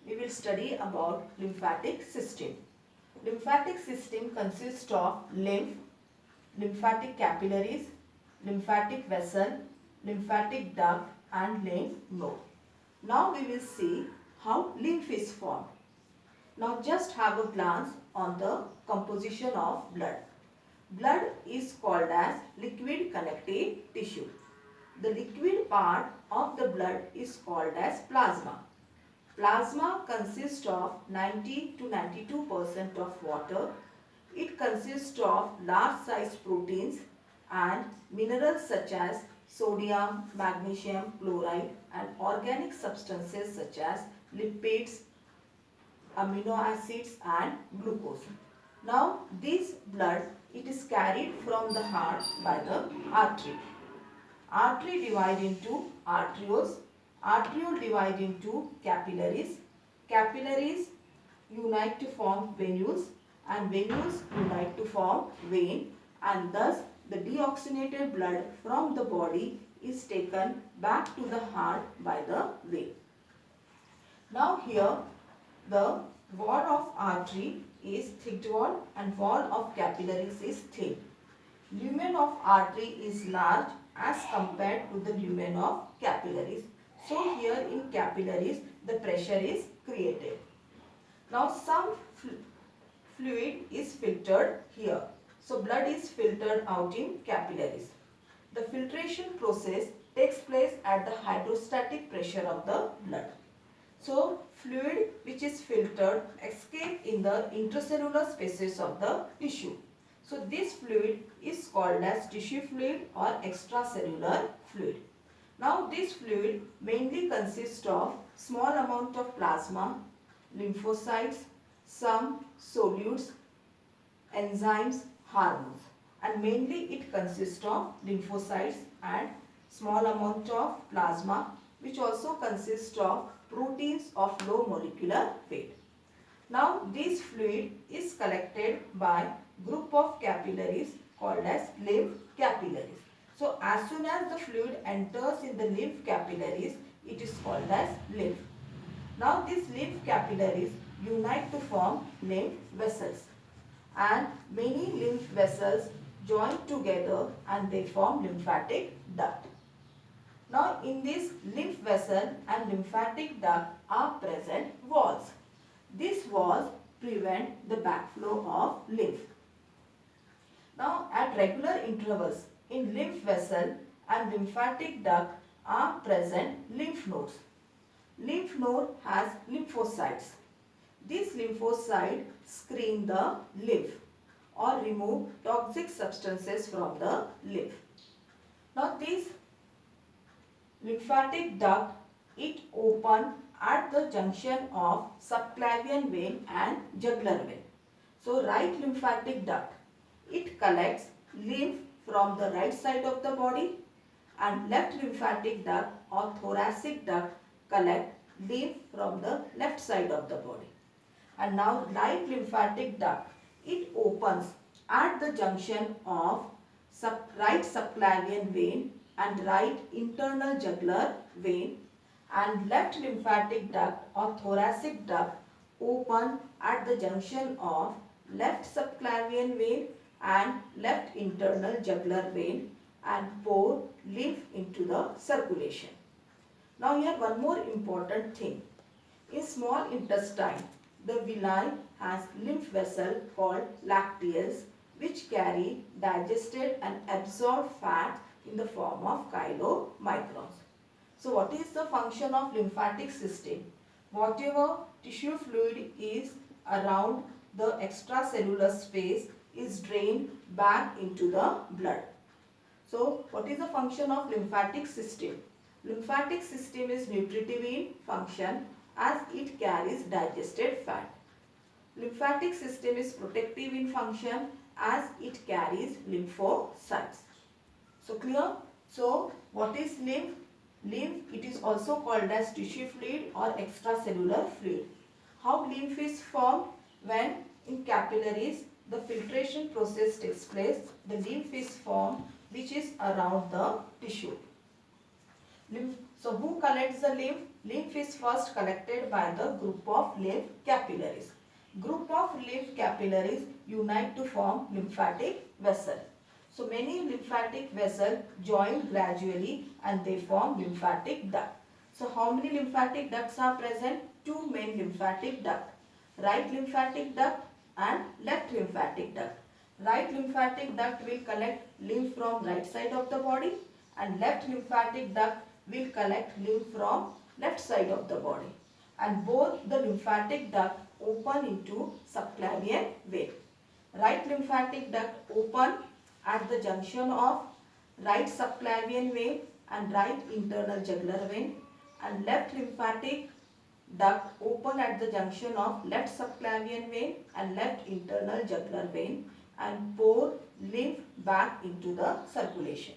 we will study about lymphatic system. Lymphatic system consists of lymph, lymphatic capillaries, lymphatic vessel, lymphatic duct and lymph node. Now we will see how lymph is formed. Now just have a glance on the composition of blood. Blood is called as liquid connective tissue. The liquid part of the blood is called as plasma. Plasma consists of 90 to 92% of water. It consists of large sized proteins and minerals such as sodium, magnesium, chloride and organic substances such as lipids, amino acids and glucose. Now this blood, it is carried from the heart by the artery. Artery divide into arterioles, arteriole divide into capillaries, capillaries unite to form venules and venules unite to form vein, and thus the deoxygenated blood from the body is taken back to the heart by the vein. Now here the wall of artery is thick wall and wall of capillaries is thin. Lumen of artery is large as compared to the lumen of capillaries. So here in capillaries the pressure is created. Now some fluid is filtered here. So blood is filtered out in capillaries. The filtration process takes place at the hydrostatic pressure of the blood. So fluid which is filtered escape in the intracellular spaces of the tissue. So this fluid is called as tissue fluid or extracellular fluid. Now this fluid mainly consists of small amount of plasma, lymphocytes, some solutes, enzymes, hormones, and mainly it consists of lymphocytes and small amount of plasma, which also consists of proteins of low molecular weight. Now this fluid is collected by group of capillaries called as lymph capillaries. So as soon as the fluid enters in the lymph capillaries, it is called as lymph. Now these lymph capillaries unite to form lymph vessels, and many lymph vessels join together and they form lymphatic duct. Now in this lymph vessel and lymphatic duct are present walls. These walls prevent the backflow of lymph. Now at regular intervals in lymph vessel and lymphatic duct are present lymph nodes. Lymph node has lymphocytes. These lymphocytes screen the lymph or remove toxic substances from the lymph. Now this lymphatic duct, it open at the junction of subclavian vein and jugular vein. So right lymphatic duct, it collects lymph from the right side of the body, and left lymphatic duct or thoracic duct collect lymph from the left side of the body. And now right lymphatic duct, it opens at the junction of right subclavian vein and right internal jugular vein, and left lymphatic duct or thoracic duct open at the junction of left subclavian vein and left internal jugular vein and pour lymph into the circulation. Now here one more important thing. In small intestine, the villi has lymph vessel called lacteals which carry digested and absorbed fat in the form of chylomicrons. So what is the function of lymphatic system? Whatever tissue fluid is around the extracellular space is drained back into the blood. So what is the function of lymphatic system? Lymphatic system is nutritive in function as it carries digested fat. Lymphatic system is protective in function as it carries lymphocytes. So clear? So what is lymph? Lymph, it is also called as tissue fluid or extracellular fluid. How lymph is formed? When in capillaries the filtration process takes place, the lymph is formed which is around the tissue. So who collects the lymph? Lymph is first collected by the group of lymph capillaries. Group of lymph capillaries unite to form lymphatic vessel. So many lymphatic vessels join gradually and they form lymphatic duct. So how many lymphatic ducts are present? Two main lymphatic duct. Right lymphatic duct and left lymphatic duct. Right lymphatic duct will collect lymph from right side of the body and left lymphatic duct will collect lymph from left side of the body. And both the lymphatic duct open into subclavian vein. Right lymphatic duct open at the junction of right subclavian vein and right internal jugular vein, and left lymphatic duct open at the junction of left subclavian vein and left internal jugular vein and pour lymph back into the circulation.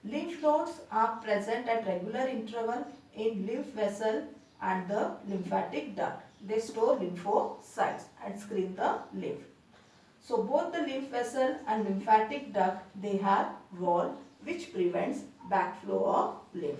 Lymph nodes are present at regular interval in lymph vessel and the lymphatic duct. They store lymphocytes and screen the lymph. So both the lymph vessel and lymphatic duct, they have wall which prevents backflow of lymph.